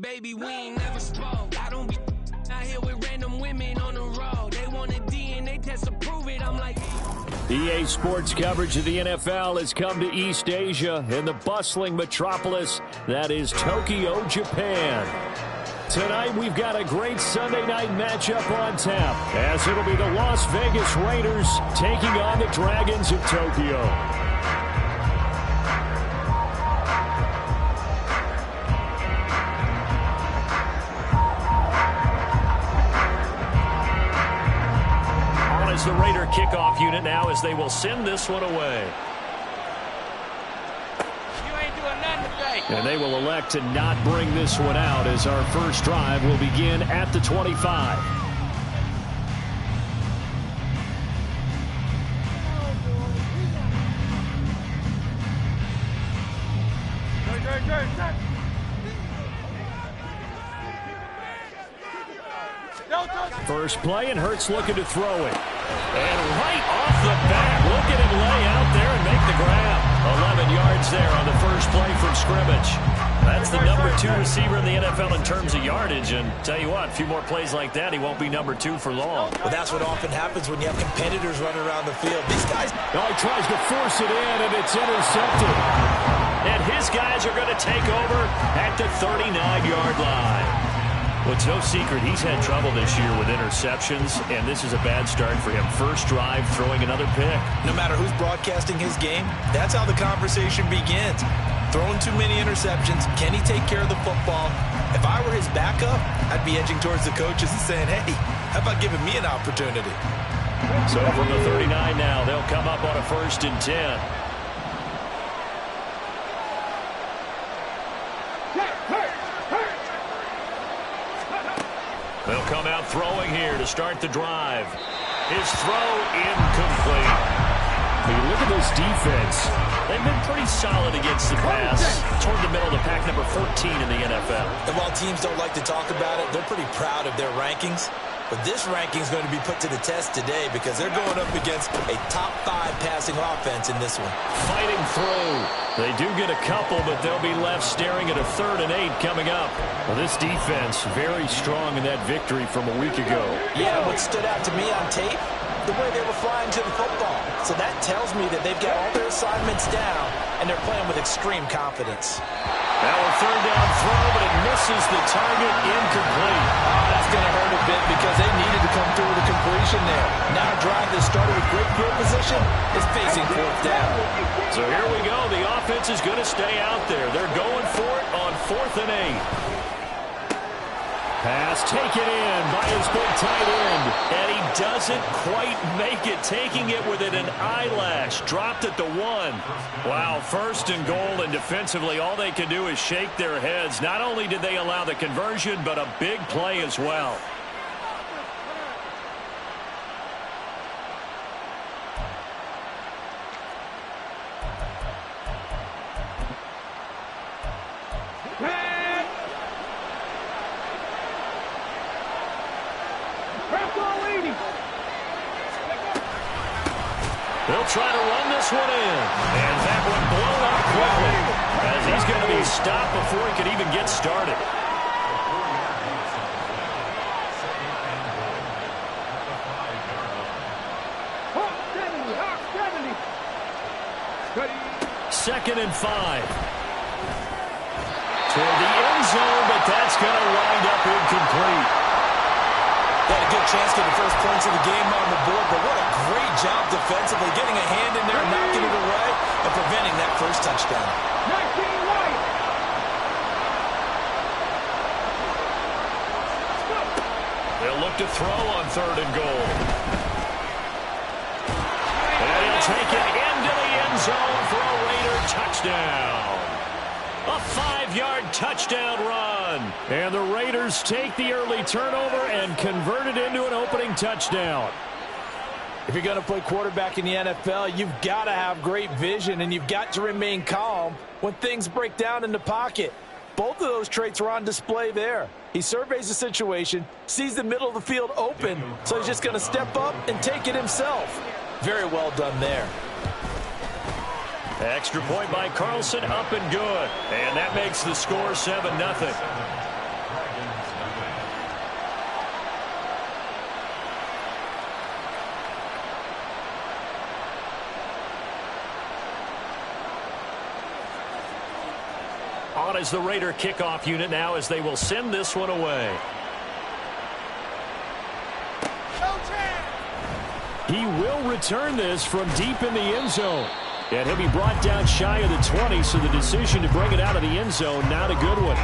baby, we ain't never spoke. I don't be out here with random women on the road. They want a DNA test to prove it. I'm like... EA Sports coverage of the NFL has come to East Asia in the bustling metropolis that is Tokyo, Japan. Tonight we've got a great Sunday night matchup on tap, as it'll be the Las Vegas Raiders taking on the Dragons of Tokyo. The Raider kickoff unit now as they will send this one away. You ain't doing nothing today. And they will elect to not bring this one out as our first drive will begin at the 25. First play, and Hurts looking to throw it. And right off the bat, look at him lay out there and make the grab. 11 yards there on the first play from scrimmage. That's the number 2 receiver in the NFL in terms of yardage. And tell you what, a few more plays like that, he won't be number 2 for long. Well, that's what often happens when you have competitors running around the field. These guys... Oh, he tries to force it in, and it's intercepted. And his guys are going to take over at the 39-yard line. Well, it's no secret he's had trouble this year with interceptions, and this is a bad start for him. First drive, throwing another pick. No matter who's broadcasting his game, that's how the conversation begins. Throwing too many interceptions, can he take care of the football? If I were his backup, I'd be edging towards the coaches and saying, hey, how about giving me an opportunity? So from the 39 now, they'll come up on a 1st and 10. They'll come out throwing here to start the drive. His throw incomplete. When you look at this defense, they've been pretty solid against the pass. Toward the middle of the pack, number 14 in the NFL. And while teams don't like to talk about it, they're pretty proud of their rankings. But this ranking is going to be put to the test today because they're going up against a top 5 passing offense in this one. Fighting through. They do get a couple, but they'll be left staring at a 3rd and 8 coming up. Well, this defense very strong in that victory from a week ago. Yeah, what stood out to me on tape, the way they were flying to the football. So that tells me that they've got all their assignments down, and they're playing with extreme confidence. Now a 3rd down throw, but it misses the target, incomplete. Oh, that's going to hurt a bit because they needed to come through with a completion there. Now a drive that started with great field position is facing 4th down. So here we go. The offense is going to stay out there. They're going for it on 4th and 8. Pass taken in by his big tight end. And he doesn't quite make it, taking it within an eyelash. Dropped at the 1. Wow, 1st and goal, and defensively all they can do is shake their heads. Not only did they allow the conversion, but a big play as well. They'll try to run this one in. And that one blown up quickly as he's going to be stopped before he could even get started. Second and 5. Toward the end zone, but that's going to wind up incomplete. They had a good chance to get the first points of the game on the board, but what a great job defensively, getting a hand in there, knocking it away, and preventing that first touchdown. They'll look to throw on 3rd and goal. And he'll take it into the end zone for a Raider touchdown. A 5-yard touchdown run. And the Raiders take the early turnover and convert it into an opening touchdown. If you're going to play quarterback in the NFL, you've got to have great vision, and you've got to remain calm when things break down in the pocket. Both of those traits are on display there. He surveys the situation, sees the middle of the field open, so he's just going to step up and take it himself. Very well done there. Extra point by Carlson, up and good. And that makes the score 7-0. On as the Raider kickoff unit now as they will send this one away. He will return this from deep in the end zone. And he'll be brought down shy of the 20, so the decision to bring it out of the end zone, not a good one.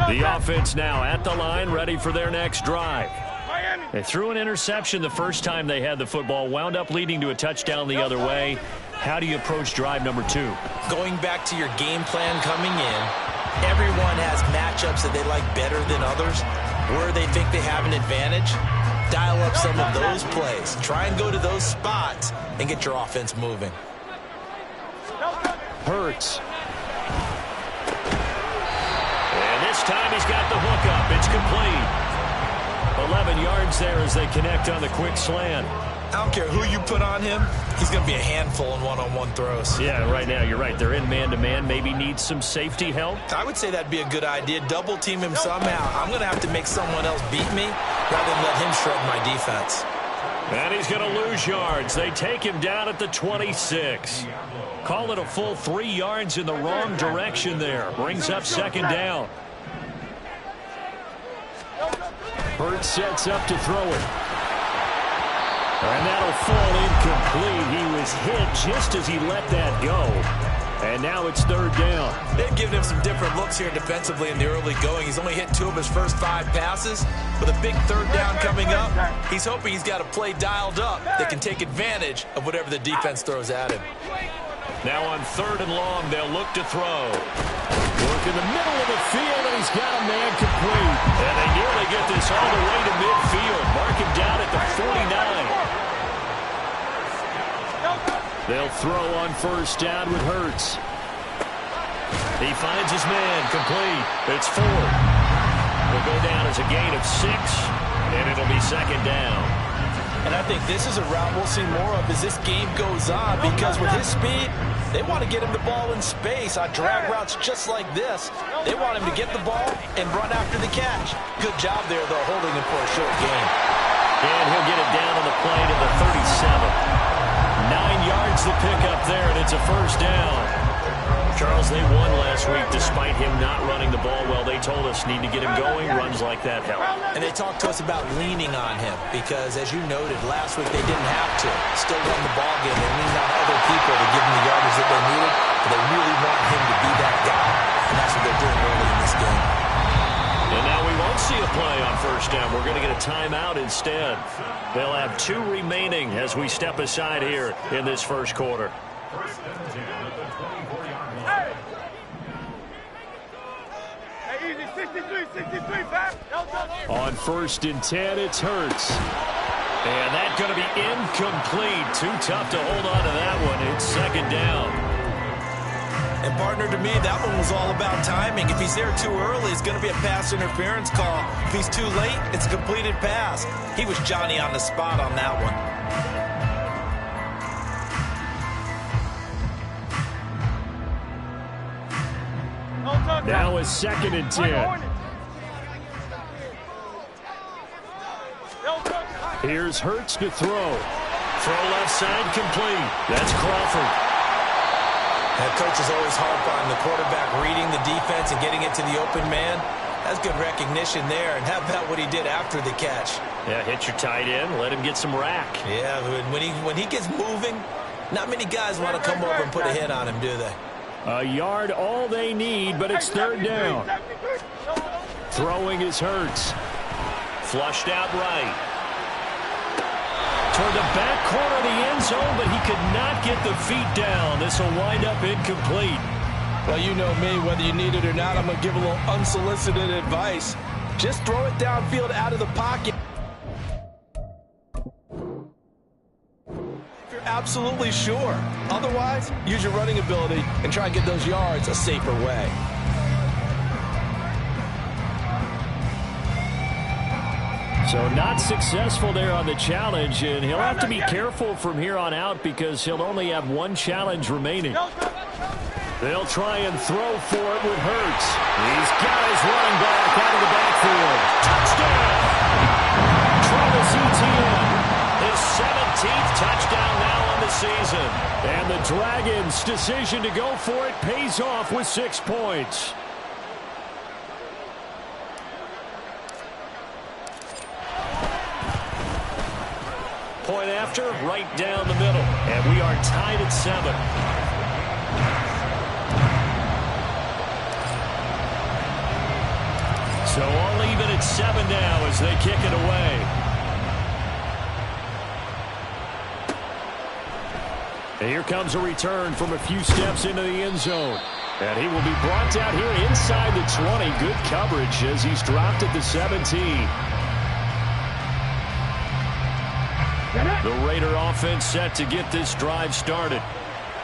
The offense now at the line, ready for their next drive. They threw an interception the first time they had the football, wound up leading to a touchdown the other way. How do you approach drive number 2? Going back to your game plan coming in, everyone has matchups that they like better than others. Where they think they have an advantage, dial up some of those plays. Try and go to those spots and get your offense moving. Hurts. And this time he's got the hook up. It's complete. 11 yards there as they connect on the quick slant. I don't care who you put on him. He's going to be a handful in one-on-one throws. Yeah, right now, you're right. They're in man-to-man. Maybe needs some safety help. I would say that'd be a good idea. Double team him somehow. I'm going to have to make someone else beat me rather than let him shred my defense. And he's going to lose yards. They take him down at the 26. Call it a full 3 yards in the wrong direction there. Brings up second down. Hurts sets up to throw it. And that'll fall incomplete. He was hit just as he let that go. And now it's third down. They've given him some different looks here defensively in the early going. He's only hit 2 of his first 5 passes. With a big third down coming up, he's hoping he's got a play dialed up that can take advantage of whatever the defense throws at him. Now on 3rd and long, they'll look to throw. Work in the middle of the field, and he's got a man complete. And they nearly get this all the way to midfield. Mark him down at the 49. They'll throw on 1st down with Hurts. He finds his man complete. It's 4. Will go down as a gain of 6, and it'll be 2nd down. And I think this is a route we'll see more of as this game goes on, because with his speed, they want to get him the ball in space on drag routes just like this. They want him to get the ball and run after the catch. Good job there, though, holding him for a short gain. And he'll get it down on the play to the 37. 9 yards to pick up there, and it's a 1st down. Charles, they won last week despite him not running the ball well. They told us need to get him going. Runs like that help. And they talked to us about leaning on him because, as you noted, last week they didn't have to. Still won the ball game. They leaned on other people to give them the yardage that they needed. But they really want him to be that guy. And that's what they're doing early in this game. And now we won't see a play on 1st down. We're going to get a timeout instead. They'll have 2 remaining as we step aside here in this 1st quarter. On 1st and 10, it's Hurts. And that's going to be incomplete. Too tough to hold on to that one. It's 2nd down. And partner, to me, that one was all about timing. If he's there too early, it's going to be a pass interference call. If he's too late, it's a completed pass. He was Johnny on the spot on that one. Now it's 2nd and 10. Here's Hurts to throw. Throw left side complete. That's Crawford. That coach is always harp on the quarterback reading the defense and getting it to the open man. That's good recognition there. And how about what he did after the catch? Yeah, hit your tight end. Let him get some rack. Yeah, when he gets moving, not many guys want to come over and put a hit on him, do they? A yard all they need, but it's 3rd down. Throwing is Hurts. Flushed out right. Toward the back corner of the end zone, but he could not get the feet down. This will wind up incomplete. Well, you know me, whether you need it or not, I'm going to give a little unsolicited advice. Just throw it downfield out of the pocket. If you're absolutely sure. Otherwise, use your running ability and try and get those yards a safer way. So not successful there on the challenge, and he'll have to be careful from here on out because he'll only have 1 challenge remaining. They'll try and throw for it with Hurts. He's got his running back out of the backfield. Touchdown! Travis Etienne. His 17th touchdown now on the season. And the Dragons' decision to go for it pays off with 6 points. Point after, right down the middle. And we are tied at 7. So all even at 7 now as they kick it away. And here comes a return from a few steps into the end zone. And he will be brought down here inside the 20. Good coverage as he's dropped at the 17. The Raider offense set to get this drive started.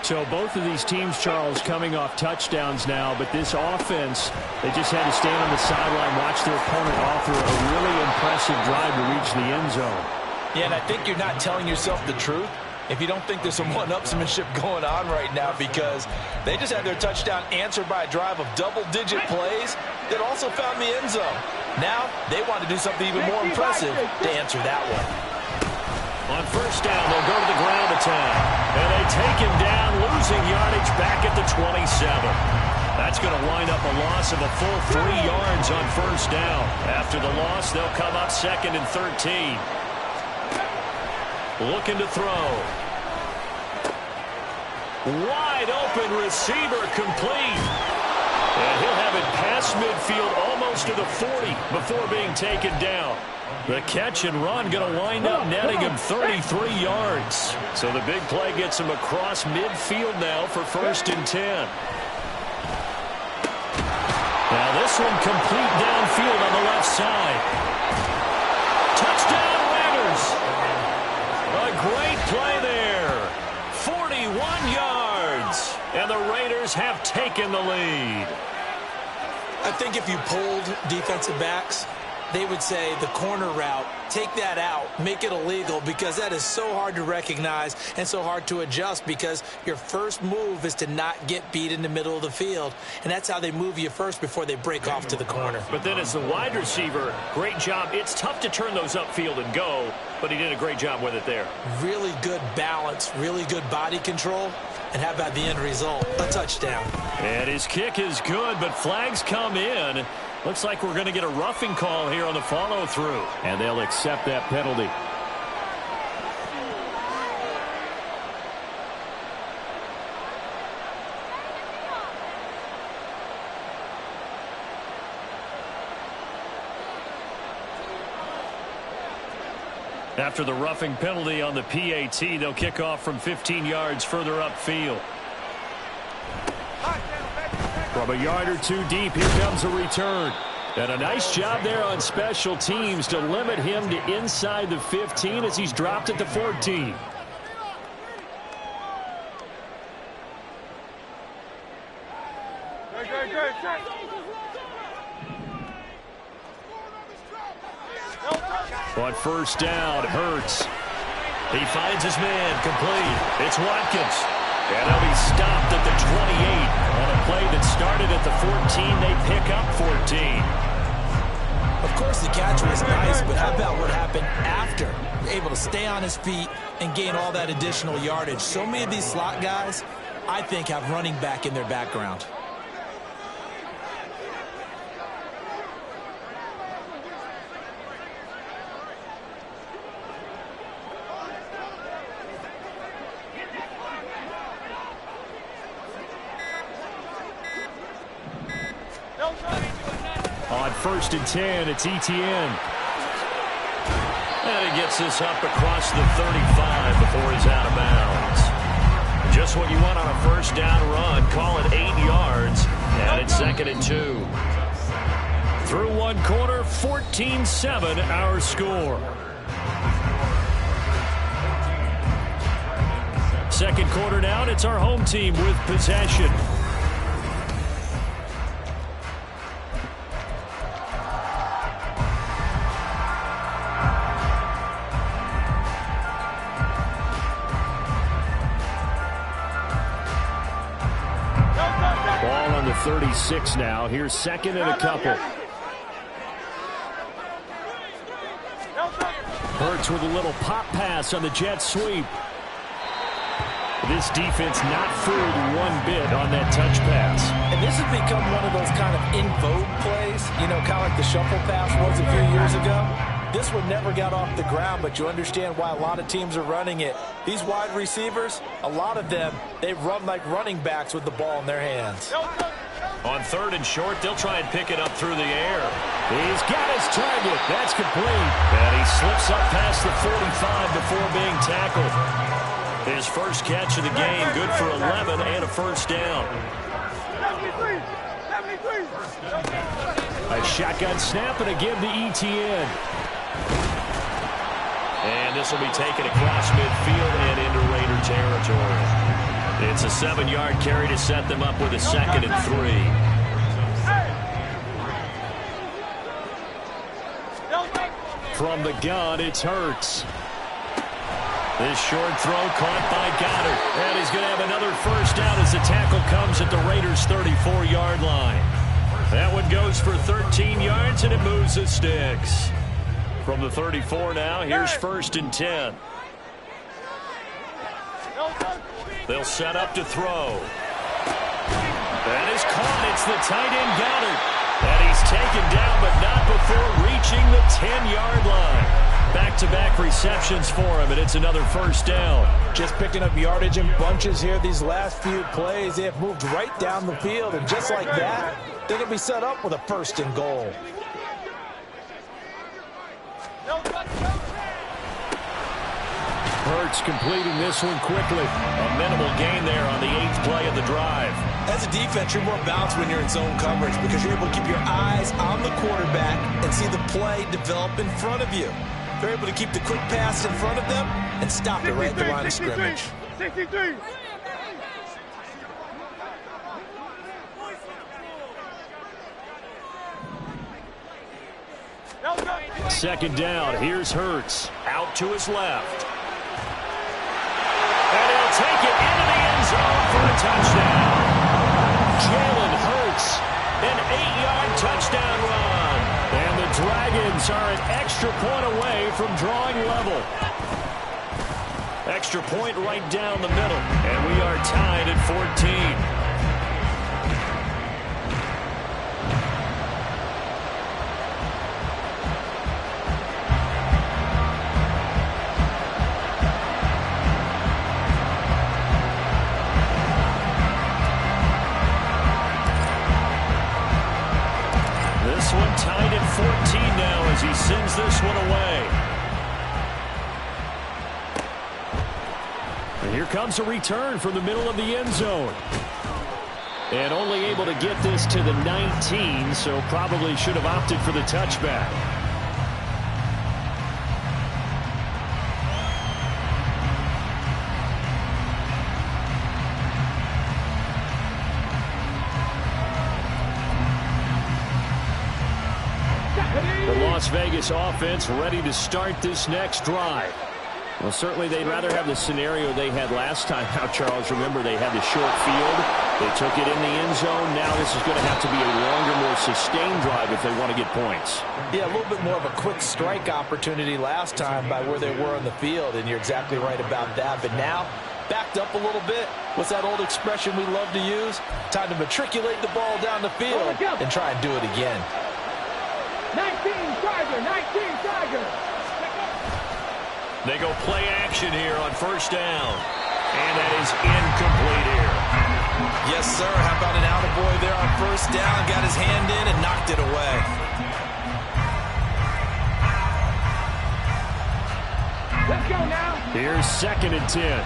So both of these teams, Charles, coming off touchdowns now, but this offense, they just had to stand on the sideline, watch their opponent offer a really impressive drive to reach the end zone. Yeah, and I think you're not telling yourself the truth if you don't think there's some one-upsmanship going on right now, because they just had their touchdown answered by a drive of double-digit plays that also found the end zone. Now they want to do something even more impressive to answer that one. On first down, they'll go to the ground attack. And they take him down, losing yardage back at the 27. That's going to wind up a loss of a full 3 yards on first down. After the loss, they'll come up 2nd and 13. Looking to throw. Wide open receiver complete. And he'll have it past midfield almost to the 40 before being taken down. The catch and run going to wind up netting him 33 yards. So the big play gets him across midfield now for 1st and 10. Now this one complete downfield on the left side. Touchdown Raiders. A great play there. 41 yards. And the Raiders have taken the lead. I think if you polled defensive backs, they would say the corner route, take that out, make it illegal, because that is so hard to recognize and so hard to adjust, because your first move is to not get beat in the middle of the field. And that's how they move you first before they break off to the corner. But then as the wide receiver, great job. It's tough to turn those upfield and go, but he did a great job with it there. Really good balance, really good body control. And how about the end result? A touchdown. And his kick is good, but flags come in. Looks like we're going to get a roughing call here on the follow-through. And they'll accept that penalty. After the roughing penalty on the PAT, they'll kick off from 15 yards further upfield. From a yard or two deep, here comes a return. And a nice job there on special teams to limit him to inside the 15 as he's dropped at the 14. On first down, Hurts. He finds his man, complete. It's Watkins. And he'll be stopped at the 28 on a play that started at the 14. They pick up 14. Of course, the catch was nice, but how about what happened after? Able to stay on his feet and gain all that additional yardage. So many of these slot guys, I think, have running back in their background. On first and 10, it's Etienne. And he gets this up across the 35 before he's out of bounds. Just what you want on a first down run. Call it 8 yards. And it's 2nd and 2. Through one quarter, 14-7 our score. Second quarter down, it's our home team with possession. 36 now. Here's second and a couple. Hurts with a little pop pass on the jet sweep. This defense not fooled one bit on that touch pass. And this has become one of those kind of in vogue plays, you know, kind of like the shuffle pass was a few years ago. This one never got off the ground, but you understand why a lot of teams are running it. These wide receivers, a lot of them, they run like running backs with the ball in their hands. On third and short, they'll try and pick it up through the air. He's got his target. That's complete. And he slips up past the 45 before being tackled. His first catch of the game, good for 11 and a first down. A shotgun snap and a give to ETN. And this will be taken across midfield and into Raider territory. It's a 7-yard carry to set them up with a second and 3. From the gun, it's Hurts. This short throw caught by Goddard. And he's going to have another first down as the tackle comes at the Raiders' 34-yard line. That one goes for 13 yards, and it moves the sticks. From the 34 now, here's first and 10. They'll set up to throw. That is caught. It's the tight end Goddard. And he's taken down, but not before reaching the 10-yard line. Back-to-back receptions for him, and it's another first down. Just picking up yardage in bunches here these last few plays. They have moved right down the field, and just like that, they're going to be set up with a first and goal. Hurts completing this one quickly. A minimal gain there on the 8th play of the drive. As a defense, you're more balanced when you're in zone coverage because you're able to keep your eyes on the quarterback and see the play develop in front of you. They're able to keep the quick pass in front of them and stop it right at the line of scrimmage. 63. Second down. Here's Hurts. Out to his left. And he'll take it into the end zone for a touchdown. Jalen Hurts, an 8-yard touchdown run. And the Dragons are an extra point away from drawing level. Extra point right down the middle. And we are tied at 14. Tied at 14 now as he sends this one away. And here comes a return from the middle of the end zone. And only able to get this to the 19, so probably should have opted for the touchback. Las Vegas offense ready to start this next drive. Well, certainly they'd rather have the scenario they had last time. Now, Charles, remember they had the short field. They took it in the end zone. Now this is going to have to be a longer, more sustained drive if they want to get points. Yeah, a little bit more of a quick strike opportunity last time by where they were on the field, and you're exactly right about that. But now, backed up a little bit. What's that old expression we love to use? Time to matriculate the ball down the field and try and do it again. 19 Tiger, 19 Tiger. They go play action here on first down. And that is incomplete here. Yes, sir. How about an attaboy there on first down? Got his hand in and knocked it away. Let's go now. Here's second and 10.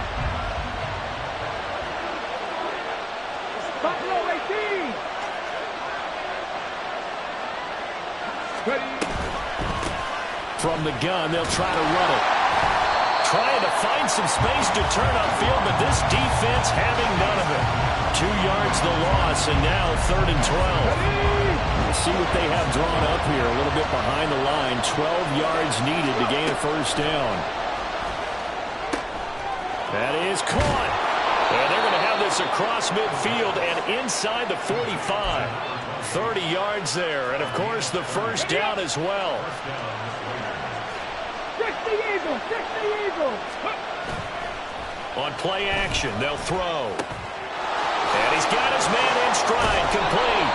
Buffalo 18. Ready. From the gun, they'll try to run it. Trying to find some space to turn upfield, but this defense having none of it. 2 yards the loss, and now third and 12. We'll see what they have drawn up here. A little bit behind the line. 12 yards needed to gain a first down. That is caught. And they're going to have this across midfield and inside the 45. 30 yards there, and of course the first down as well. 60 Eagles, 60 Eagles. On play action, they'll throw. And he's got his man in stride, complete.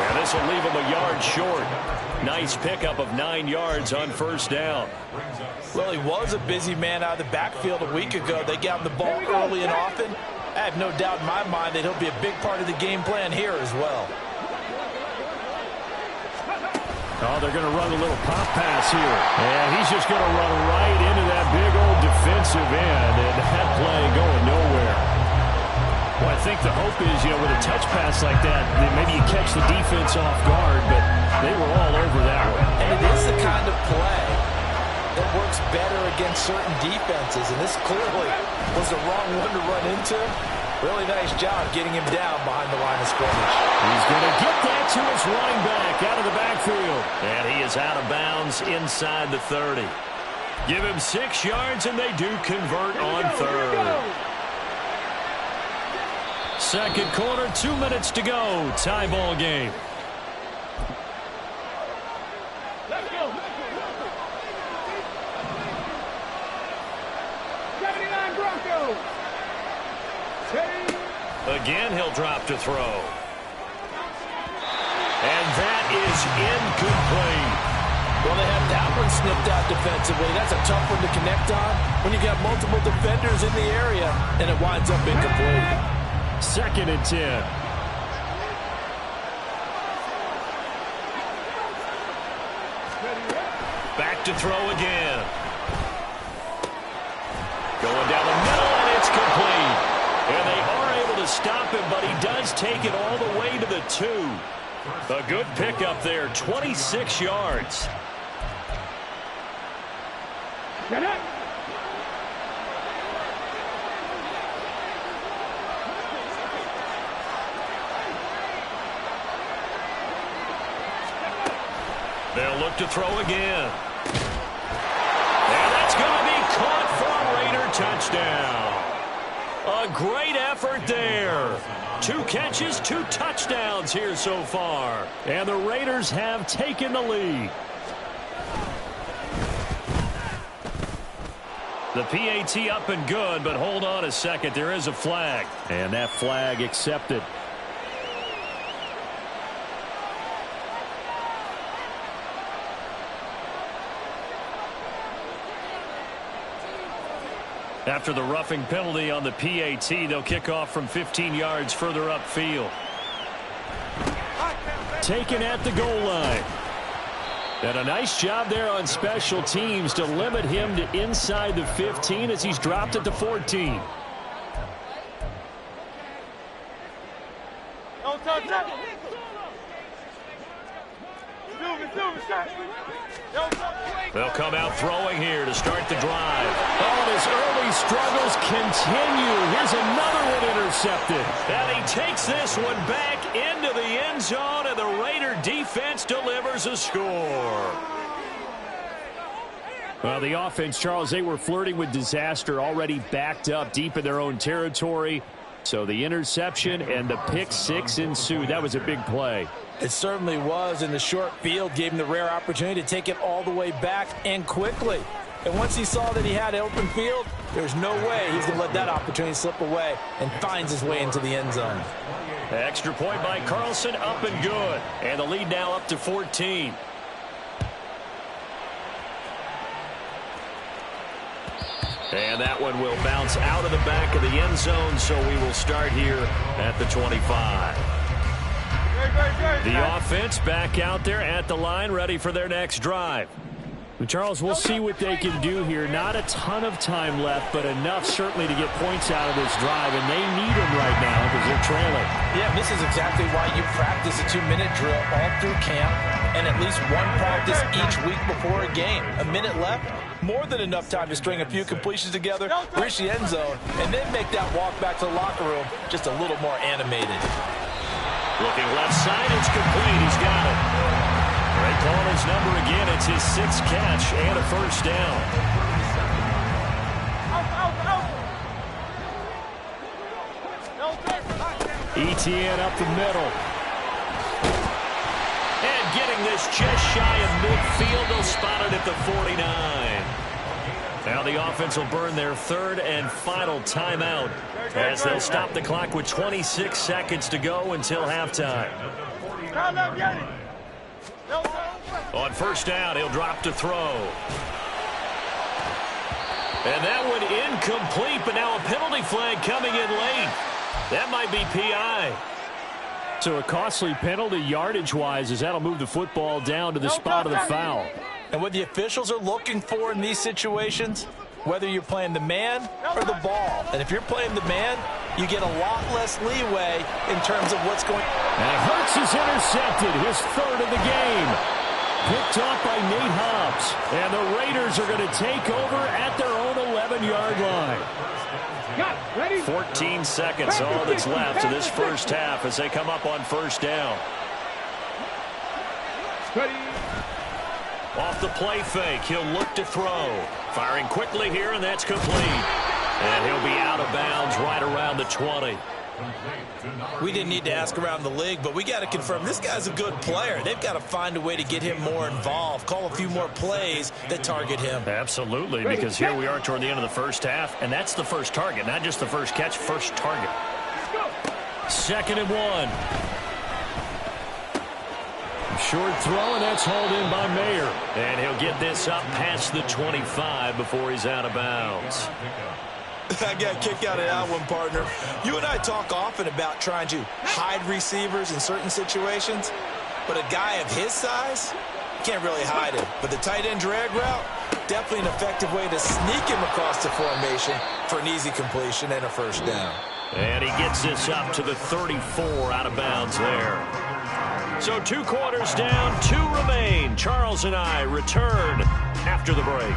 And this will leave him a yard short. Nice pickup of 9 yards on first down. Well, he was a busy man out of the backfield a week ago. They got him the ball early and often. I have no doubt in my mind that he'll be a big part of the game plan here as well. Oh, they're going to run a little pop pass here. And he's just going to run right into that big old defensive end. And that play going nowhere. Well, I think the hope is, with a touch pass like that, maybe you catch the defense off guard, but they were all over that one. And it is the kind of play that works better against certain defenses. And this clearly was the wrong one to run into. Really nice job getting him down behind the line of scrimmage. He's going to get that to his running back out of the backfield. And he is out of bounds inside the 30. Give him 6 yards, and they do convert on third. Second quarter, 2 minutes to go. Tie ball game. Let's go. 79 Broncos. Again, he'll drop to throw. And that is incomplete. Well, they have that one snipped out defensively. That's a tough one to connect on when you got multiple defenders in the area, and it winds up incomplete. 2nd and 10. Back to throw again. Going down the middle, and it's complete. And they are able to stop him, but he does take it all the way to the 2. A good pickup there, 26 yards. Get up. They'll look to throw again. And that's going to be caught for a Raider touchdown. A great effort there. 2 catches, 2 touchdowns here so far. And the Raiders have taken the lead. The PAT up and good, but hold on a second. There is a flag. And that flag accepted. After the roughing penalty on the PAT, they'll kick off from 15 yards further upfield. Taken at the goal line. And a nice job there on special teams to limit him to inside the 15 as he's dropped it to 14. Don't touch that. They'll come out throwing here to start the drive. Oh, and his early struggles continue. Here's another one intercepted. And he takes this one back into the end zone, and the Raider defense delivers a score. Well, the offense, Charles, they were flirting with disaster, already backed up deep in their own territory. So the interception and the pick 6 ensued. That was a big play. It certainly was, and the short field gave him the rare opportunity to take it all the way back and quickly. And once he saw that he had open field, there's no way he's going to let that opportunity slip away, and finds his way into the end zone. Extra point by Carlson, up and good. And the lead now up to 14. And that one will bounce out of the back of the end zone, so we will start here at the 25. The offense back out there at the line, ready for their next drive. Charles, we'll see what they can do here. Not a ton of time left, but enough certainly to get points out of this drive, and they need them right now because they're trailing. Yeah, this is exactly why you practice a 2-minute drill all through camp and at least one practice each week before a game. A minute left, more than enough time to string a few completions together, reach the end zone, and then make that walk back to the locker room just a little more animated. Looking left side, it's complete. He's got it. They call his number again. It's his 6th catch and a first down. ETN up the middle. And getting this just shy of midfield. They'll spot it at the 49. Now the offense will burn their third and final timeout as they'll stop the clock with 26 seconds to go until halftime. On first down, he'll drop to throw. And that one incomplete, but now a penalty flag coming in late. That might be PI. So a costly penalty yardage-wise as that'll move the football down to the spot of the foul. And what the officials are looking for in these situations, whether you're playing the man or the ball. And if you're playing the man, you get a lot less leeway in terms of what's going on. And Hurts is intercepted, his third of the game. Picked off by Nate Hobbs. And the Raiders are going to take over at their own 11-yard line. 14 seconds, all that's left of this first half as they come up on first down. Off the play fake, he'll look to throw. Firing quickly here, and that's complete. And he'll be out of bounds right around the 20. We didn't need to ask around the league, but we got to confirm this guy's a good player. They've got to find a way to get him more involved, call a few more plays that target him. Absolutely, because here we are toward the end of the first half, and that's the first target, not just the first catch, first target. 2nd and 1. Short throw, and that's hauled in by Mayer. And he'll get this up past the 25 before he's out of bounds. I got a kick out of that one, partner. You and I talk often about trying to hide receivers in certain situations, but a guy of his size can't really hide him. But the tight end drag route, definitely an effective way to sneak him across the formation for an easy completion and a first down. And he gets this up to the 34, out of bounds there. So 2 quarters down, 2 remain. Charles and I return after the break.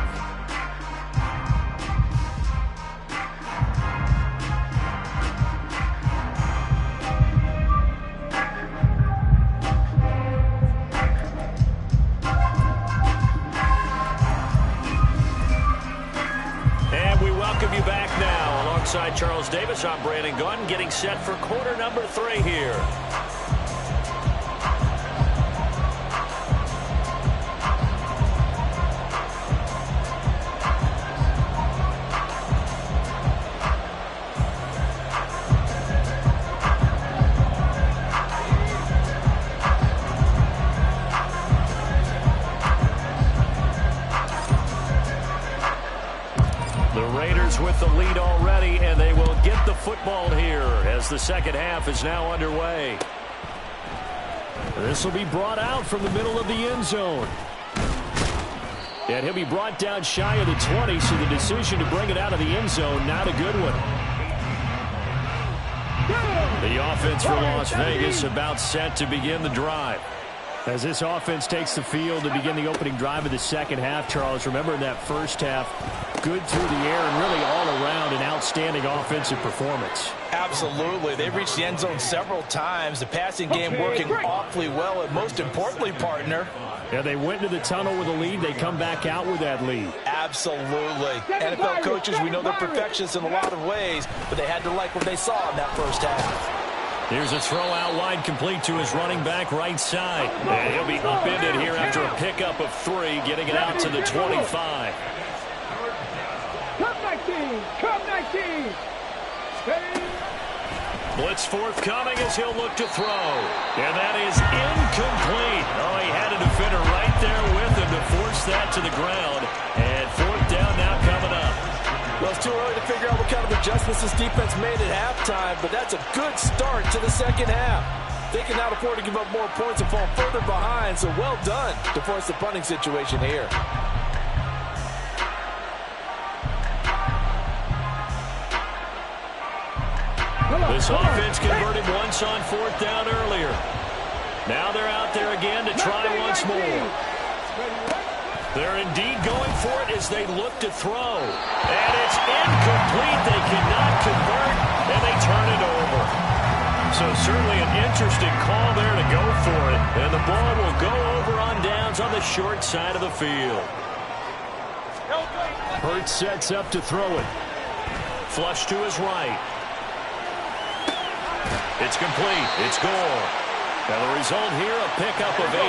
And we welcome you back now. Alongside Charles Davis, I'm Brandon Gunn, getting set for quarter number 3 here. With the lead already, and they will get the football here as the second half is now underway. This will be brought out from the middle of the end zone. And he'll be brought down shy of the 20, so the decision to bring it out of the end zone, not a good one. The offense for Las Vegas about set to begin the drive. As this offense takes the field to begin the opening drive of the second half, Charles, remember in that first half, good through the air and really all around an outstanding offensive performance. Absolutely. They've reached the end zone several times. The passing game working awfully well, and most importantly, partner. Yeah, they went into the tunnel with a lead. They come back out with that lead. Absolutely. NFL coaches, we know they're perfectionists in a lot of ways, but they had to like what they saw in that first half. Here's a throw out wide, complete to his running back right side. And he'll be upended here after a pickup of 3, getting it out to the 25. Come 19! Come 19! Steady! Blitz forthcoming as he'll look to throw. And that is incomplete. Oh, he had a defender right there with him to force that to the ground. And 4th down now coming up. Well, it's too early to figure out what kind of adjustments this defense made at halftime, but that's a good start to the second half. They can now afford to give up more points and fall further behind, so well done to force the punting situation here. This offense converted once on 4th down earlier. Now they're out there again to try once more. They're indeed going for it as they look to throw. And it's incomplete. They cannot convert, and they turn it over. So certainly an interesting call there to go for it. And the ball will go over on downs on the short side of the field. Hurts sets up to throw it. Flush to his right. It's complete. It's Gore. Now the result here, a pickup of 8.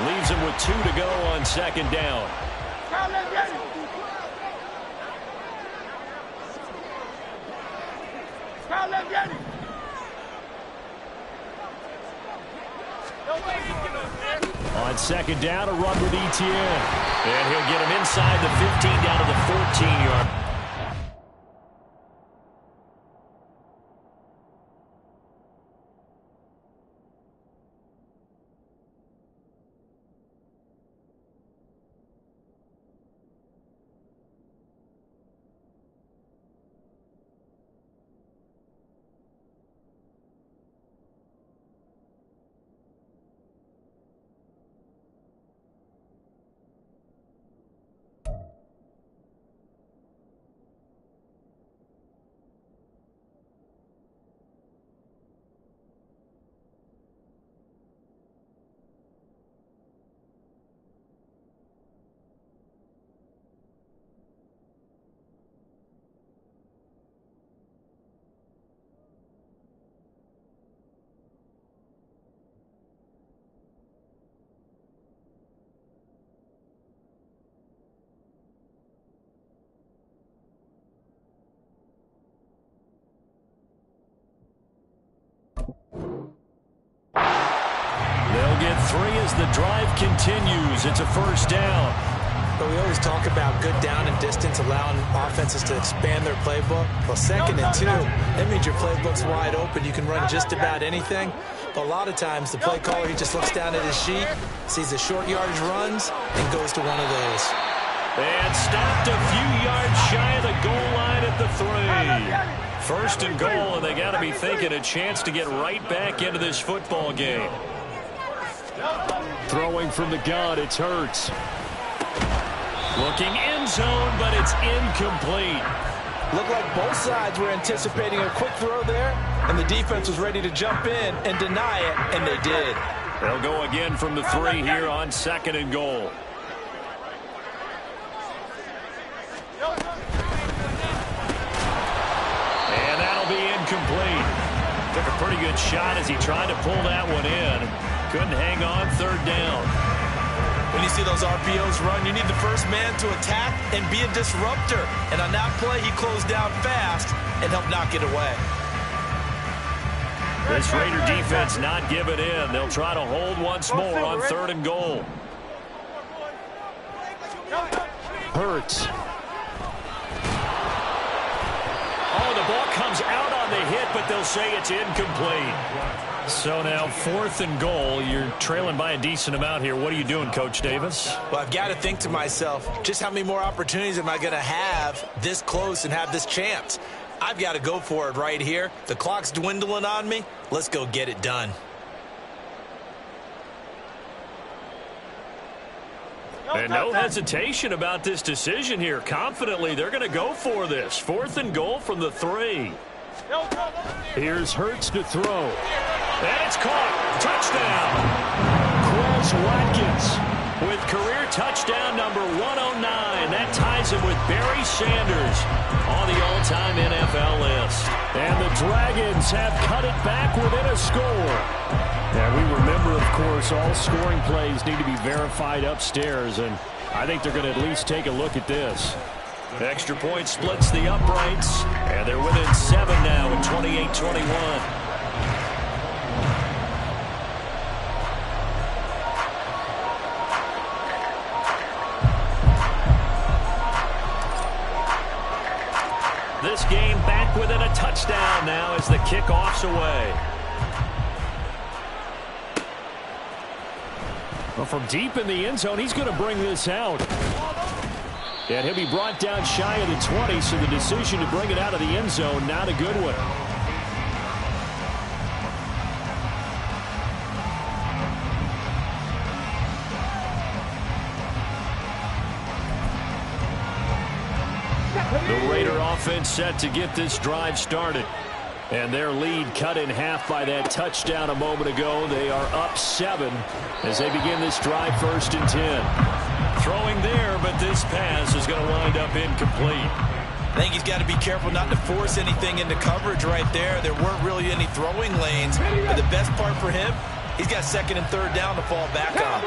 Leaves him with 2 to go on second down. On second down, a run with Etienne. And he'll get him inside the 15 down to the 14-yard. Get 3 as the drive continues. It's a first down. But we always talk about good down and distance, allowing offenses to expand their playbook. Well, 2nd and 2, that means your playbook's wide open. You can run just about anything. But a lot of times, the play caller, he just looks down at his sheet, sees the short yardage runs, and goes to one of those. And stopped a few yards shy of the goal line at the 3. First and goal, and they got to be thinking a chance to get right back into this football game. Throwing from the gun, it's Hurts. Looking end zone, but it's incomplete. Looked like both sides were anticipating a quick throw there, and the defense was ready to jump in and deny it, and they did. They'll go again from the 3 here on 2nd and goal. And that'll be incomplete. Took a pretty good shot as he tried to pull that one in. Couldn't hang on 3rd down. When you see those RPOs run, you need the first man to attack and be a disruptor. And on that play, he closed down fast and helped knock it away. This Raider defense not giving in. They'll try to hold once more on 3rd and goal. Hurts. Oh, the ball comes out on the hit, but they'll say it's incomplete. So now 4th and goal. You're trailing by a decent amount here. What are you doing, Coach Davis? Well, I've got to think to myself, just how many more opportunities am I going to have this close and have this chance? I've got to go for it right here. The clock's dwindling on me. Let's go get it done. And no hesitation about this decision here. Confidently, they're going to go for this. 4th and goal from the 3. Here's Hurts to throw. And it's caught. Touchdown. Quez Watkins with career touchdown number 109. That ties him with Barry Sanders on the all-time NFL list. And the Dragons have cut it back within a score. And we remember, of course, all scoring plays need to be verified upstairs, and I think they're going to at least take a look at this. Extra point splits the uprights, and they're within 7 now at 28-21. This game back within a touchdown now as the kickoff's away. Well, from deep in the end zone, he's going to bring this out. And he'll be brought down shy of the 20, so the decision to bring it out of the end zone, not a good one. The Raider offense set to get this drive started. And their lead cut in half by that touchdown a moment ago. They are up 7 as they begin this drive 1st and 10. Throwing there, but this pass is going to wind up incomplete. I think he's got to be careful not to force anything into coverage right there. There weren't really any throwing lanes. But the best part for him, he's got second and third down to fall back on.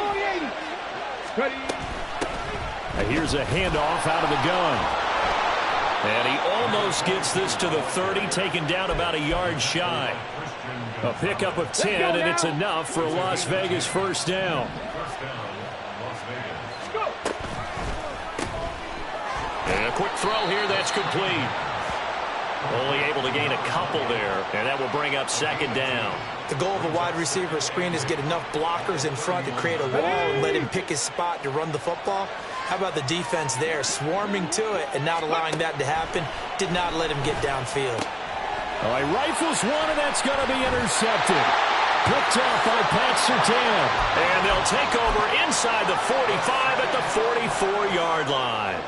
Here's a handoff out of the gun. And he almost gets this to the 30, taken down about a yard shy. A pickup of 10, and it's enough for a Las Vegas first down. And a quick throw here that's complete. Only able to gain a couple there, and that will bring up second down. The goal of a wide receiver screen is get enough blockers in front to create a wall and let him pick his spot to run the football. How about the defense there, swarming to it and not allowing that to happen? Did not let him get downfield. All right, rifles one, and that's going to be intercepted. Picked off by Pat Surtain. And they'll take over inside the 45 at the 44-yard line.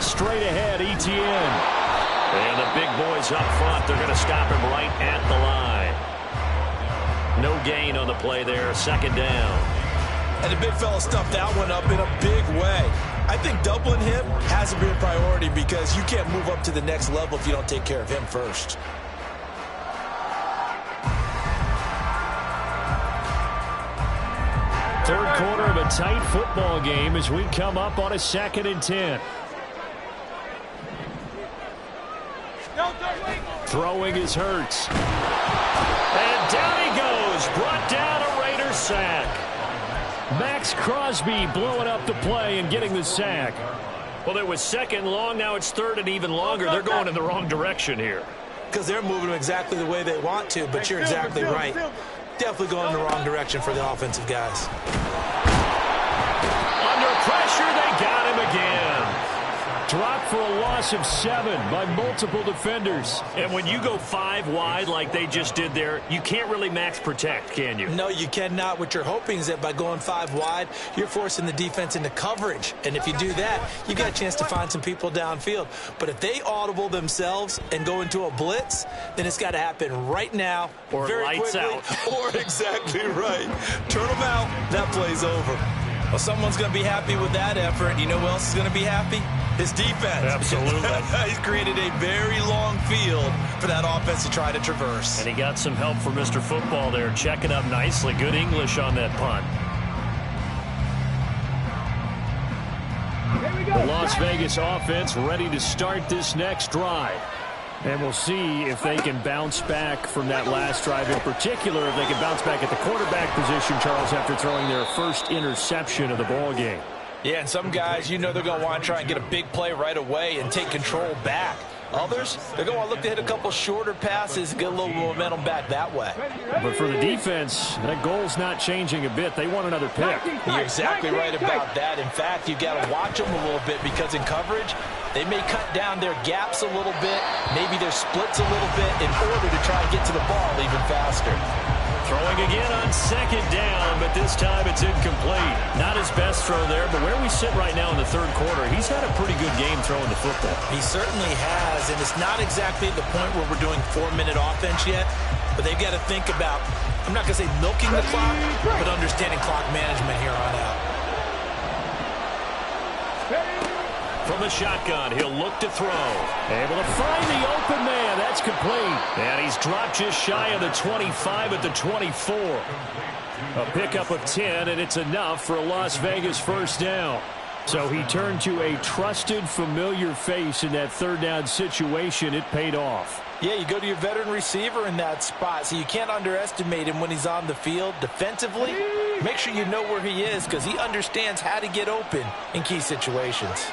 Straight ahead, Etienne. And the big boys up front, they're going to stop him right at the line. No gain on the play there, second down. And the big fella stuffed that one up in a big way. I think doubling him has to be a priority because you can't move up to the next level if you don't take care of him first. Third quarter of a tight football game as we come up on a 2nd and 10. Throwing is Hurts. And down he goes. Brought down a Raider sack. Max Crosby blowing up the play and getting the sack. Well, it was second long. Now it's third and even longer. They're going in the wrong direction here. Because they're moving exactly the way they want to, but you're exactly right. Definitely going in the wrong direction for the offensive guys. Under pressure, they got him again. Dropped for a loss of 7 by multiple defenders. And when you go 5 wide like they just did there, you can't really max protect, can you? No, you cannot. What you're hoping is that by going 5 wide, you're forcing the defense into coverage. And if you do that, you got a chance to find some people downfield. But if they audible themselves and go into a blitz, then it's got to happen right now. Or very lights quickly, out. Or exactly right. Turn them out. That play's over. Well, someone's going to be happy with that effort. You know who else is going to be happy? His defense. Absolutely. He's created a very long field for that offense to try to traverse. And he got some help from Mr. Football there, checking up nicely. Good English on that punt. The Las Vegas offense ready to start this next drive. And we'll see if they can bounce back from that last drive, in particular, if they can bounce back at the quarterback position, Charles, after throwing their first interception of the ball game. Yeah, and some guys, you know they're going to want to try and get a big play right away and take control back. Others, they're going to look to hit a couple shorter passes, get a little momentum back that way. But for the defense, that goal's not changing a bit. They want another pick. You're exactly right about that. In fact, you've got to watch them a little bit because in coverage, they may cut down their gaps a little bit, maybe their splits a little bit in order to try and get to the ball even faster. Throwing again on second down, but this time it's incomplete. Not his best throw there, but where we sit right now in the third quarter, he's had a pretty good game throwing the football. He certainly has, and it's not exactly at the point where we're doing 4-minute offense yet, but they've got to think about, I'm not going to say milking the clock, but understanding clock management here on out. From the shotgun, he'll look to throw. Able to find the open man. That's complete. And he's dropped just shy of the 25 at the 24. A pickup of 10, and it's enough for a Las Vegas first down. So he turned to a trusted, familiar face in that third down situation. It paid off. Yeah, you go to your veteran receiver in that spot, so you can't underestimate him when he's on the field. Defensively, make sure you know where he is because he understands how to get open in key situations.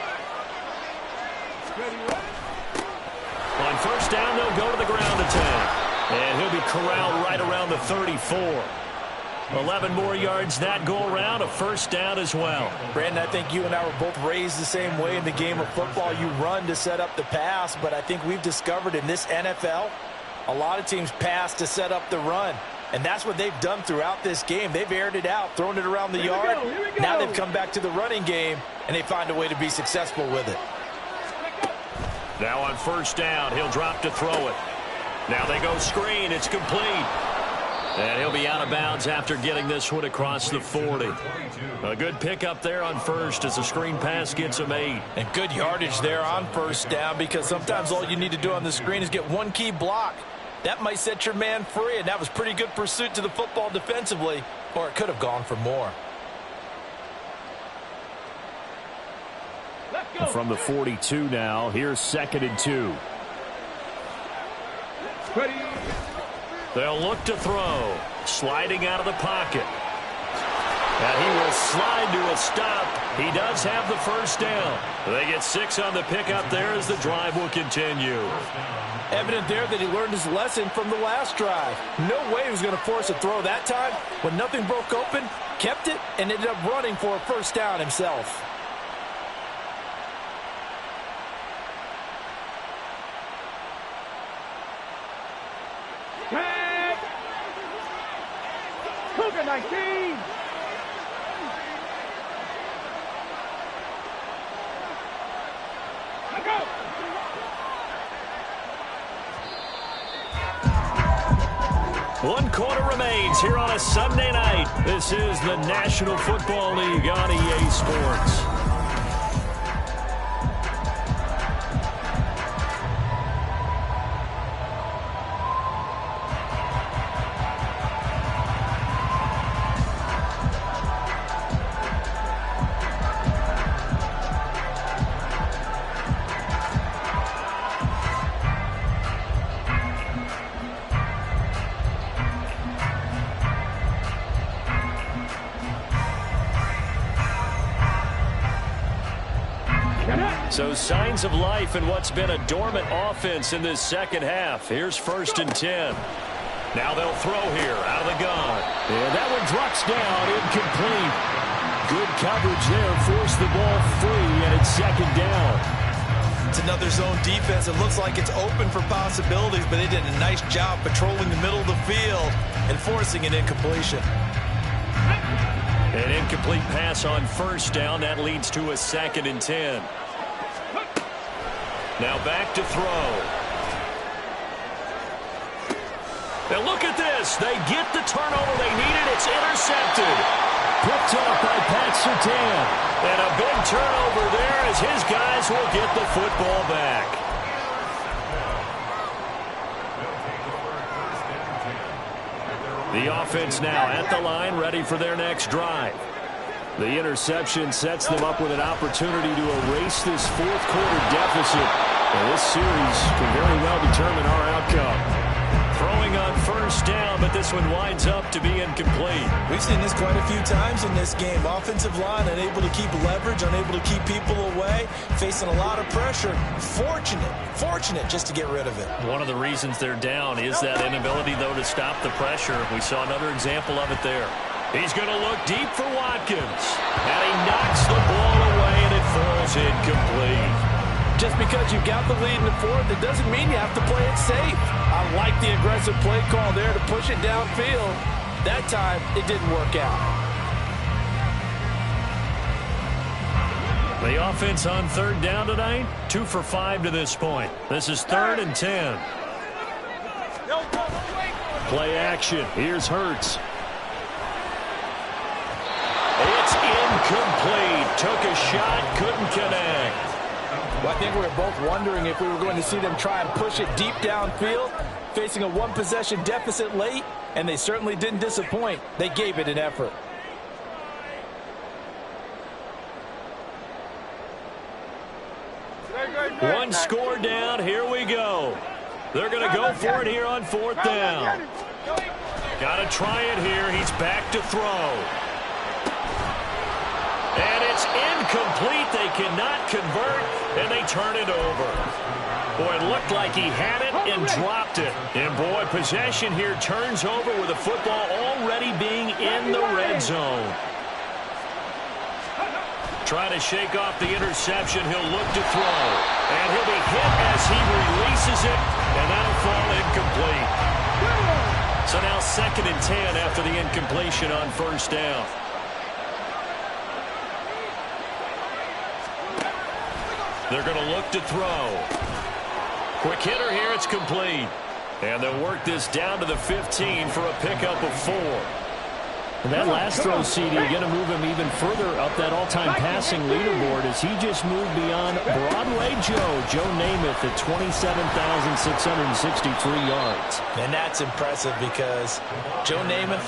On first down, they'll go to the ground attack. And he'll be corralled right around the 34. 11 more yards that go around, a first down as well. Brandon, I think you and I were both raised the same way in the game of football. You run to set up the pass, but I think we've discovered in this NFL, a lot of teams pass to set up the run. And that's what they've done throughout this game. They've aired it out, thrown it around the yard. Now they've come back to the running game, and they find a way to be successful with it. Now on first down, he'll drop to throw it. Now they go screen. It's complete. And he'll be out of bounds after getting this one across the 40. A good pickup there on first as the screen pass gets him 8. And good yardage there on first down, because sometimes all you need to do on the screen is get one key block. That might set your man free, and that was pretty good pursuit to the football defensively, or it could have gone for more. From the 42 now, here's 2nd and 2. Ready. They'll look to throw. Sliding out of the pocket. And he will slide to a stop. He does have the first down. They get 6 on the pickup there as the drive will continue. Evident there that he learned his lesson from the last drive. No way he was going to force a throw that time. When nothing broke open, kept it, and ended up running for a first down himself. Cougar 19. Let go. One quarter remains here on a Sunday night. This is the National Football League on EA Sports. So signs of life in what's been a dormant offense in this second half. Here's 1st and 10. Now they'll throw here out of the gun. And that one drops down, incomplete. Good coverage there, forced the ball free, and it's 2nd down. It's another zone defense. It looks like it's open for possibilities, but they did a nice job patrolling the middle of the field and forcing an incompletion. An incomplete pass on first down. That leads to a 2nd and 10. Now back to throw. Now look at this. They get the turnover they needed. It's intercepted. Picked up by Pat Surtain. And a big turnover there as his guys will get the football back. The offense now at the line, ready for their next drive. The interception sets them up with an opportunity to erase this 4th quarter deficit. And this series can very well determine our outcome. Throwing on first down, but this one winds up to be incomplete. We've seen this quite a few times in this game. Offensive line unable to keep leverage, unable to keep people away, facing a lot of pressure. Fortunate just to get rid of it. One of the reasons they're down is that inability, though, to stop the pressure. We saw another example of it there. He's going to look deep for Watkins. And he knocks the ball away, and it falls incomplete. Just because you've got the lead in the 4th, it doesn't mean you have to play it safe. I like the aggressive play call there to push it downfield. That time, it didn't work out. The offense on 3rd down tonight, 2 for 5 to this point. This is 3rd and 10. Play action. Here's Hurts. It's incomplete. Took a shot, couldn't connect. Well, I think we were both wondering if we were going to see them try and push it deep downfield, facing a 1-possession deficit late, and they certainly didn't disappoint. They gave it an effort. One score down. Here we go. They're going to go for it here on 4th down. Got to try it here. He's back to throw. And it's incomplete. They cannot convert, and they turn it over. Boy, it looked like he had it and dropped it. And, boy, possession here turns over with the football already being in the red zone. Trying to shake off the interception. He'll look to throw. And he'll be hit as he releases it, and that'll fall incomplete. So now 2nd and 10 after the incompletion on first down. They're going to look to throw. Quick hitter here. It's complete. And they'll work this down to the 15 for a pickup of 4. And that last throw, CD, going to move him even further up that all-time passing leaderboard as he just moved beyond Broadway Joe Namath at 27,663 yards. And that's impressive because Joe Namath,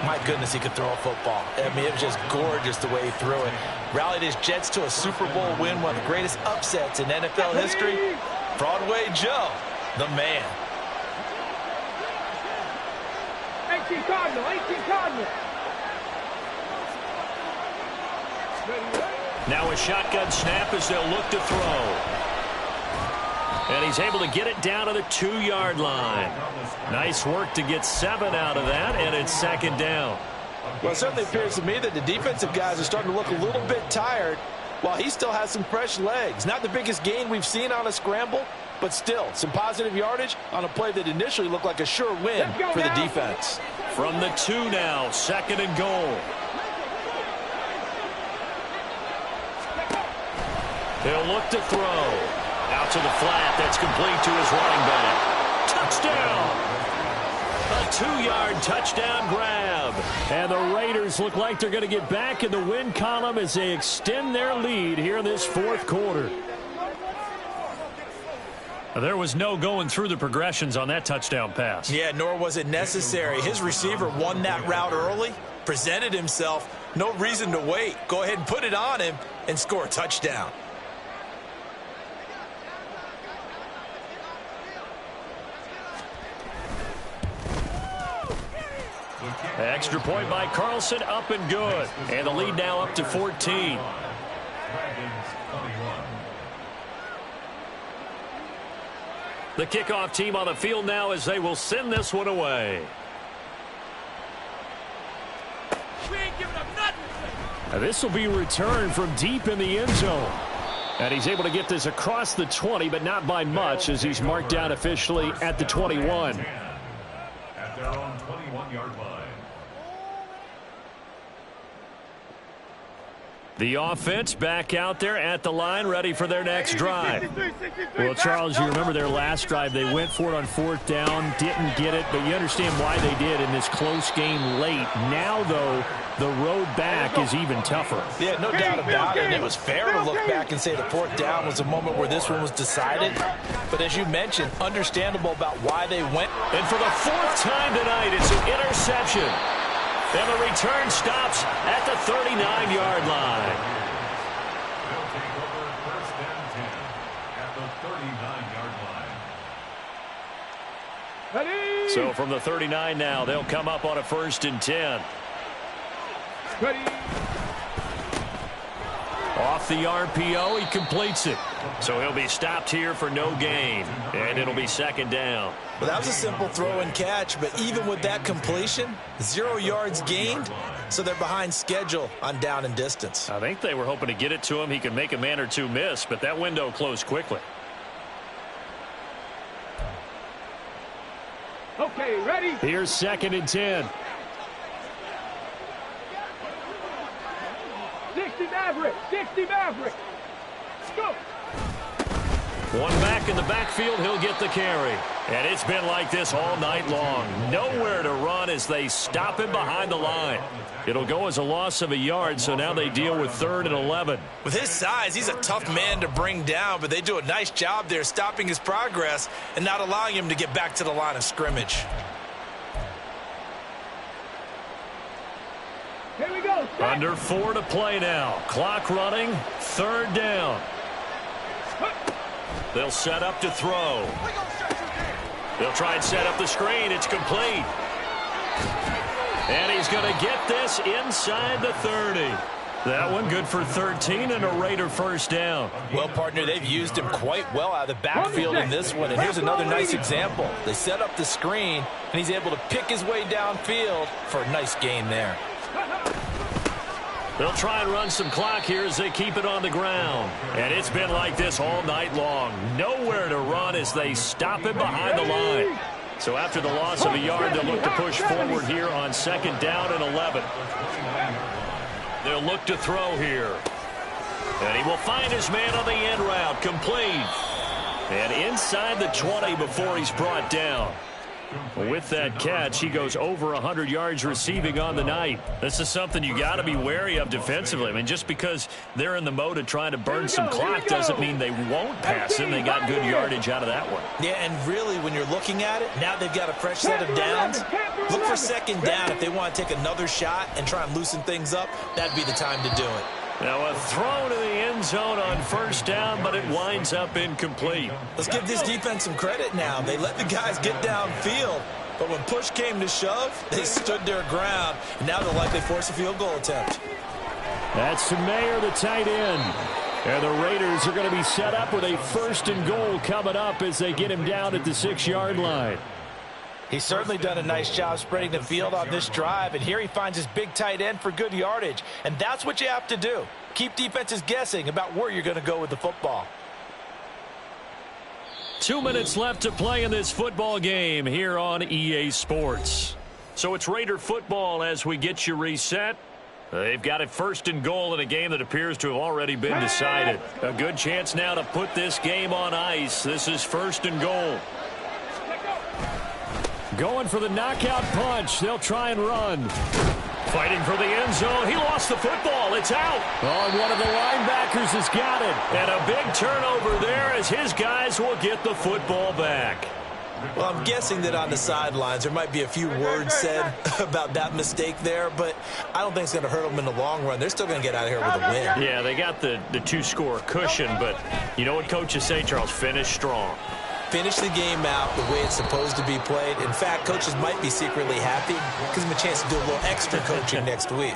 my goodness, he could throw a football. I mean, it was just gorgeous the way he threw it. Rallied his Jets to a Super Bowl win, one of the greatest upsets in NFL history. Broadway Joe, the man. 18 Cardinal, 18 Cardinal. Now a shotgun snap as they'll look to throw. And he's able to get it down to the 2-yard line. Nice work to get 7 out of that, and it's second down. Well, it certainly appears to me that the defensive guys are starting to look a little bit tired while he still has some fresh legs. Not the biggest gain we've seen on a scramble, but still some positive yardage on a play that initially looked like a sure win for the defense. From the 2 now, second and goal. He'll look to throw. Out to the flat. That's complete to his running back. Touchdown! A 2-yard touchdown grab. And the Raiders look like they're going to get back in the win column as they extend their lead here in this fourth quarter. There was no going through the progressions on that touchdown pass. Yeah, nor was it necessary. His receiver won that route early, presented himself. No reason to wait. Go ahead and put it on him and score a touchdown. Extra point by Carlson, up and good. And the lead now up to 14. The kickoff team on the field now as they will send this one away. We ain't giving up nothing. This will be returned from deep in the end zone. And he's able to get this across the 20, but not by much as he's marked down officially at the 21. At their own 21-yard line. The offense back out there at the line, ready for their next drive. Well, Charles, you remember their last drive. They went for it on 4th down, didn't get it, but you understand why they did in this close game late. Now, though, the road back is even tougher. Yeah, no doubt about it. And it was fair to look back and say the 4th down was a moment where this one was decided. But as you mentioned, understandable about why they went. And for the 4th time tonight, it's an interception. And the return stops at the 39-yard line. They'll take over 1st and 10 at the 39-yard line. Ready? So from the 39 now, they'll come up on a 1st and 10. Ready? Off the RPO, he completes it. So he'll be stopped here for no gain. And it'll be second down. Well, that was a simple throw and catch, but even with that completion, 0 yards gained, so they're behind schedule on down and distance. I think they were hoping to get it to him. He could make a man or two miss, but that window closed quickly. Okay, ready? Here's 2nd and 10. 60 Maverick, 60 Maverick. Go. One back in the backfield, he'll get the carry. And it's been like this all night long. Nowhere to run as they stop him behind the line. It'll go as a loss of a yard, so now they deal with 3rd and 11. With his size, he's a tough man to bring down, but they do a nice job there stopping his progress and not allowing him to get back to the line of scrimmage. Here we go. Set. Under 4 to play now. Clock running, 3rd down. They'll set up to throw. They'll try and set up the screen. It's complete. And he's going to get this inside the 30. That one good for 13 and a Raider 1st down. Well, partner, they've used him quite well out of the backfield in this one. And here's another nice example. They set up the screen, and he's able to pick his way downfield for a nice gain there. They'll try and run some clock here as they keep it on the ground. And it's been like this all night long. Nowhere to run as they stop him behind the line. So after the loss of a yard, they'll look to push forward here on 2nd down and 11. They'll look to throw here. And he will find his man on the end route, complete. And inside the 20 before he's brought down. With that catch, he goes over 100 yards receiving on the night. This is something you got to be wary of defensively. I mean, just because they're in the mode of trying to burn some clock doesn't mean they won't pass him. They got good yardage out of that one. Yeah, and really, when you're looking at it, now they've got a fresh set of downs. Look for second down if they want to take another shot and try and loosen things up. That'd be the time to do it. Now a throw to the end zone on first down, but it winds up incomplete. Let's give this defense some credit now. They let the guys get downfield, but when push came to shove, they stood their ground, and now they'll likely force a field goal attempt. That's Mayer, the tight end. And the Raiders are going to be set up with a 1st and goal coming up as they get him down at the 6-yard line. He's certainly done a nice job spreading the field on this drive, and here he finds his big tight end for good yardage. And that's what you have to do. Keep defenses guessing about where you're going to go with the football. 2 minutes left to play in this football game here on EA Sports. So it's Raider football as we get you reset. They've got it 1st and goal in a game that appears to have already been decided. A good chance now to put this game on ice. This is 1st and goal. Going for the knockout punch. They'll try and run. Fighting for the end zone. He lost the football. It's out. Oh, and one of the linebackers has got it. And a big turnover there as his guys will get the football back. Well, I'm guessing that on the sidelines there might be a few words said about that mistake there, but I don't think it's going to hurt them in the long run. They're still going to get out of here with a win. Yeah, they got the 2-score cushion, but you know what coaches say, Charles? Finish strong. Finish the game out the way it's supposed to be played. In fact, coaches might be secretly happy. Gives them a chance to do a little extra coaching next week.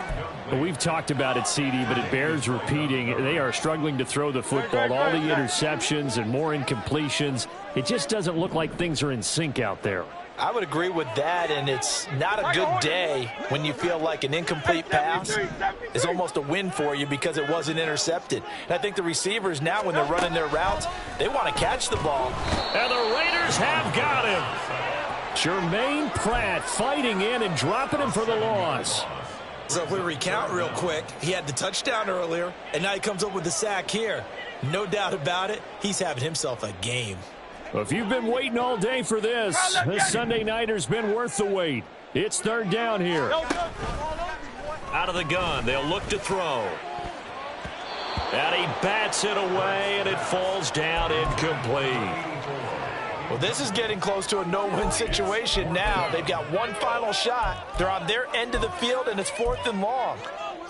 We've talked about it, CD, but it bears repeating. They are struggling to throw the football. All the interceptions and more incompletions. It just doesn't look like things are in sync out there. I would agree with that, and it's not a good day when you feel like an incomplete pass is almost a win for you because it wasn't intercepted. And I think the receivers now, when they're running their routes, they want to catch the ball. And the Raiders have got him. Jermaine Pratt fighting in and dropping him for the loss. So if we recount real quick, he had the touchdown earlier, and now he comes up with the sack here. No doubt about it, he's having himself a game. Well, if you've been waiting all day for this Sunday nighter's been worth the wait. It's 3rd down here. Out of the gun, they'll look to throw. And he bats it away, and it falls down incomplete. Well, this is getting close to a no-win situation now. They've got one final shot. They're on their end of the field, and it's 4th and long.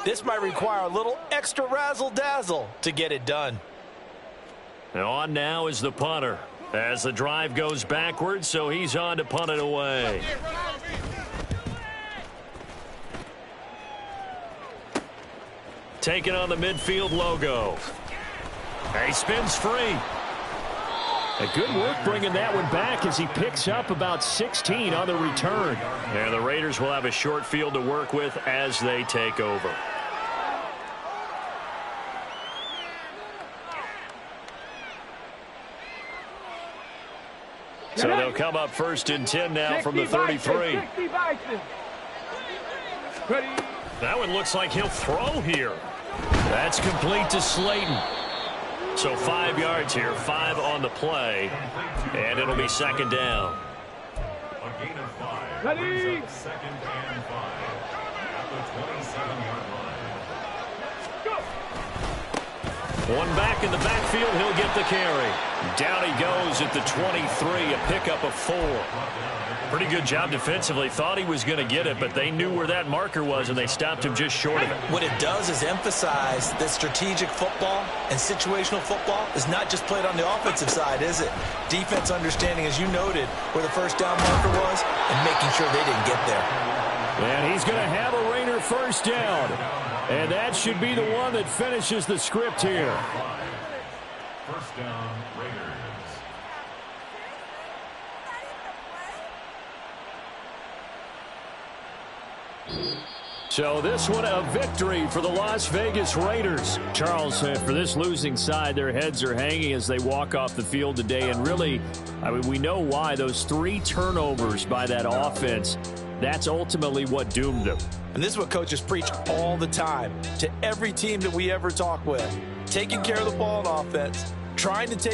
This might require a little extra razzle-dazzle to get it done. And on now is the punter. As the drive goes backwards, so he's on to punt it away. Taking on the midfield logo. He spins free. A good work bringing that one back as he picks up about 16 on the return. And the Raiders will have a short field to work with as they take over. So they'll come up 1st and 10 now from the 33. That one looks like he'll throw here. That's complete to Slayton. So 5 yards here, 5 on the play, and it'll be 2nd down. A gain of 5. Brings up 2nd and 5 at the 27-yard line. One back in the backfield, he'll get the carry. Down he goes at the 23, a pickup of 4. Pretty good job defensively. Thought he was going to get it, but they knew where that marker was, and they stopped him just short of it. What it does is emphasize that strategic football and situational football is not just played on the offensive side, is it? Defense understanding, as you noted, where the 1st down marker was and making sure they didn't get there. And he's going to have a Raider 1st down. And that should be the one that finishes the script here. 1st down, Raiders. So this one a victory for the Las Vegas Raiders. Charles, for this losing side, their heads are hanging as they walk off the field today. And really, I mean, we know why. Those 3 turnovers by that offense, that's ultimately what doomed them. And this is what coaches preach all the time to every team that we ever talk with. Taking care of the ball on offense, trying to take